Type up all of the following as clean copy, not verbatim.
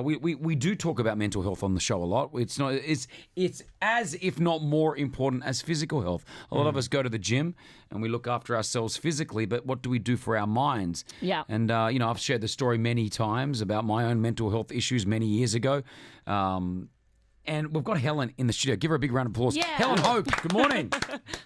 we do talk about mental health on the show a lot. It's as if not more important as physical health. A lot of us go to the gym and we look after ourselves physically, but what do we do for our minds? Yeah. And I've shared the story many times about my own mental health issues many years ago. And we've got Helen in the studio. Give her a big round of applause. Yeah. Helen Hope, good morning.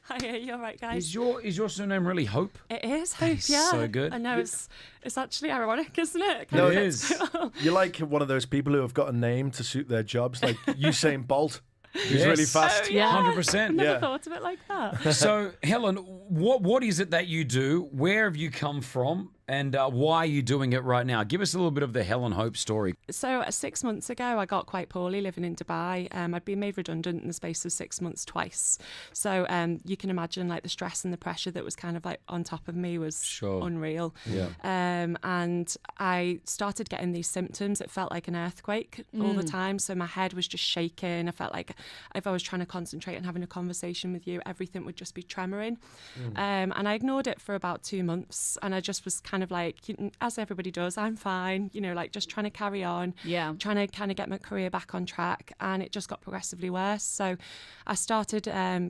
Hi, you're right, guys. Is your surname really Hope? It is Hope, yeah. So good. I know, it's actually ironic, isn't it? No, it is. You're like one of those people who have got a name to suit their jobs, like Usain Bolt. He's really fast. Oh, yeah. 100%. Never Yeah. thought of it like that. So, Helen, what is it that you do? Where have you come from? And why are you doing it right now? Give us a little bit of the Helen Hope story. So 6 months ago, I got quite poorly living in Dubai. I'd been made redundant in the space of 6 months twice. So you can imagine like the stress and the pressure that was kind of like on top of me was unreal. Yeah. And I started getting these symptoms. It felt like an earthquake all the time. So my head was just shaking. I felt like if I was trying to concentrate and having a conversation with you, everything would just be tremoring. And I ignored it for about 2 months. And I just was kind of like, as everybody does, I'm fine, like just trying to carry on, trying to kind of get my career back on track. And it just got progressively worse. So I started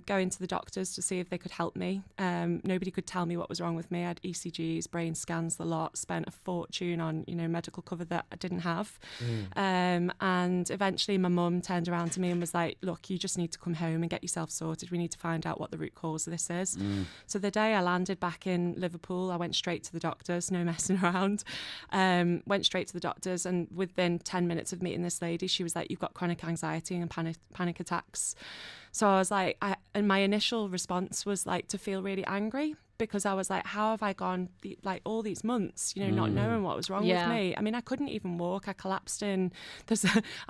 going to the doctors to see if they could help me. Nobody could tell me what was wrong with me. I had ECGs, brain scans, the lot, spent a fortune on, medical cover that I didn't have. And eventually my mum turned around to me and was like, look, you just need to come home and get yourself sorted. We need to find out what the root cause of this is. So the day I landed back in Liverpool, I went straight to the doctors, no messing around. Went straight to the doctors, and within 10 minutes of meeting this lady, she was like, you've got chronic anxiety and panic attacks. So I was like, and my initial response was like to feel really angry, because I was like, how have I gone all these months, not knowing what was wrong with me? I mean, I couldn't even walk. I collapsed I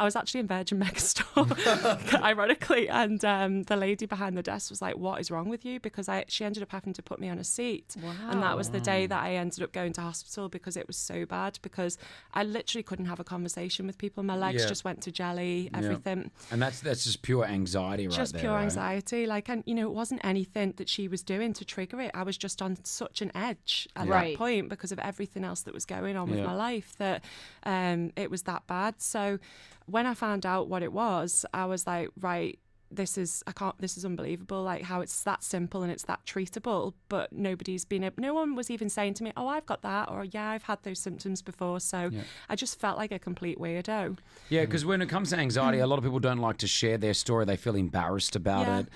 was actually in Virgin Megastore, ironically. And the lady behind the desk was like, what is wrong with you? Because she ended up having to put me on a seat. Wow. And that was the day that I ended up going to hospital, because it was so bad, because I literally couldn't have a conversation with people. My legs just went to jelly, everything. And that's just pure anxiety just pure anxiety. And it wasn't anything that she was doing to trigger it. I was just on such an edge at that point because of everything else that was going on with my life, that it was that bad. So when I found out what it was, I was like, right, this is unbelievable, like how it's that simple and it's that treatable, but no one was even saying to me, oh, I've got that, or yeah, I've had those symptoms before. So I just felt like a complete weirdo. Yeah, because when it comes to anxiety, a lot of people don't like to share their story. They feel embarrassed about it.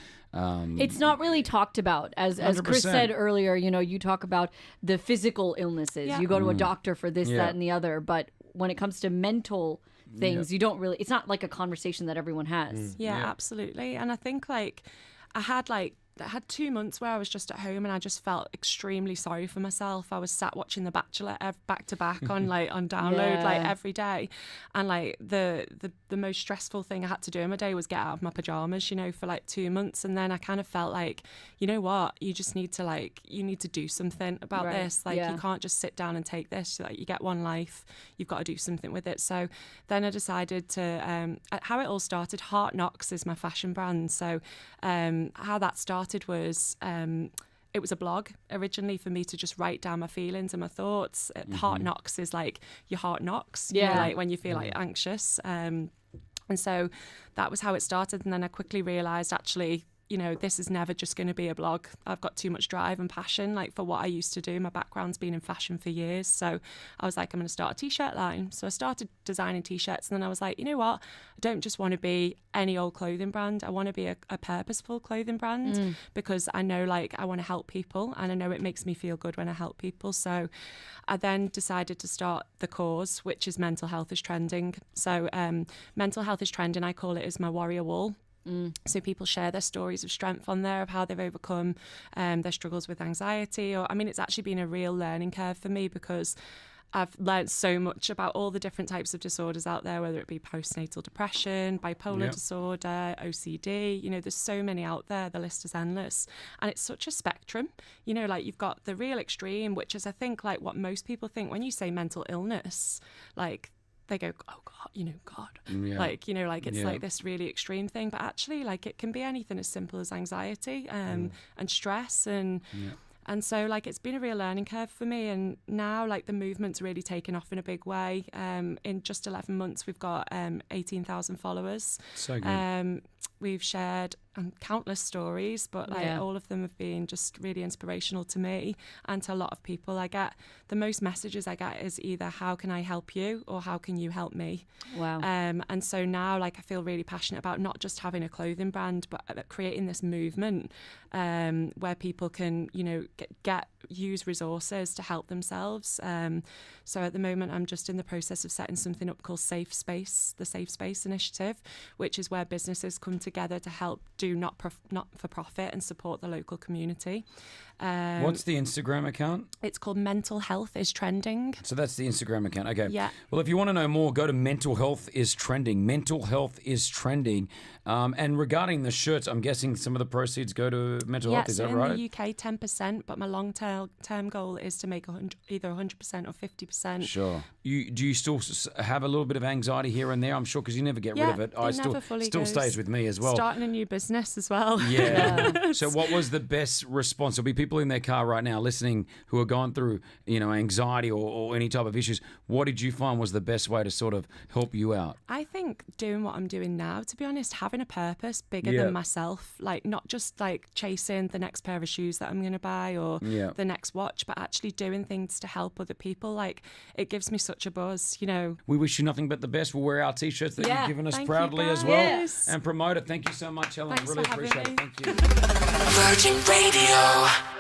It's not really talked about. As Kris said earlier, you talk about the physical illnesses. You go to a doctor for this, that, and the other. But when it comes to mental things, you don't really, it's not like a conversation that everyone has. Yeah, absolutely. And I think I had 2 months where I was just at home and I just felt extremely sorry for myself. I was sat watching The Bachelor back to back on download every day, and the most stressful thing I had to do in my day was get out of my pajamas, for 2 months. And then I kind of felt like, you know what, you just need to you need to do something about this. You can't just sit down and take this. You get one life, you've got to do something with it. So then I decided to how it all started. Heart Knocks is my fashion brand. So how that started was it was a blog originally for me to just write down my feelings and my thoughts. Heart knocks is like your heart knocks, when you feel anxious. And so that was how it started. And then I quickly realised, actually, this is never just going to be a blog. I've got too much drive and passion, for what I used to do. My background's been in fashion for years. So I was like, I'm going to start a t-shirt line. So I started designing t-shirts, and then I was like, you know what? I don't just want to be any old clothing brand. I want to be a purposeful clothing brand, because I know I want to help people, and I know it makes me feel good when I help people. So I then decided to start The Cause, which is Mental Health is Trending. So Mental Health is Trending, I call it, as my warrior wall. So people share their stories of strength on there, of how they've overcome their struggles with anxiety. It's actually been a real learning curve for me, because I've learned so much about all the different types of disorders out there, whether it be postnatal depression, bipolar disorder, OCD. There's so many out there. The list is endless. And it's such a spectrum. You've got the real extreme, which is, I think, what most people think when you say mental illness, they go, oh God, God. It's this really extreme thing. But actually, it can be anything as simple as anxiety and stress. And And so like it's been a real learning curve for me, and now like the movement's really taken off in a big way. In just 11 months we've got 18,000 followers. So good. We've shared countless stories, but like all of them have been just really inspirational to me and to a lot of people. The most messages I get is either how can I help you or how can you help me? Wow. And so now like I feel really passionate about not just having a clothing brand, but creating this movement where people can, you know, use resources to help themselves. So at the moment I'm just in the process of setting something up called Safe Space, the Safe Space Initiative, which is where businesses come together to help do not for profit and support the local community. What's the Instagram account? It's called Mental Health is Trending. So that's the Instagram account. Okay. Yeah. Well, if you want to know more, go to Mental Health is Trending. Mental Health is Trending. And regarding the shirts, I'm guessing some of the proceeds go to mental health. Is that right? In the UK, 10%, but my long-term goal is to make either 100% or 50%. Sure. Do you still have a little bit of anxiety here and there? I'm sure, because you never get rid of it. Still stays with me as well. Starting a new business as well. Yeah. So what was the best response? There'll be people in their car right now listening who are going through, you know, anxiety or any type of issues. What did you find was the best way to sort of help you out? I think doing what I'm doing now, to be honest, having a purpose bigger than myself, like not just like chasing the next pair of shoes that I'm going to buy or the next watch, but actually doing things to help other people. Like it gives me such a buzz, you know. We wish you nothing but the best. We'll wear our t-shirts that you've given us proudly as well. Yes. And promote it. Thank you so much, Helen. Thanks really for having appreciate me. it. Thank you. Virgin Radio.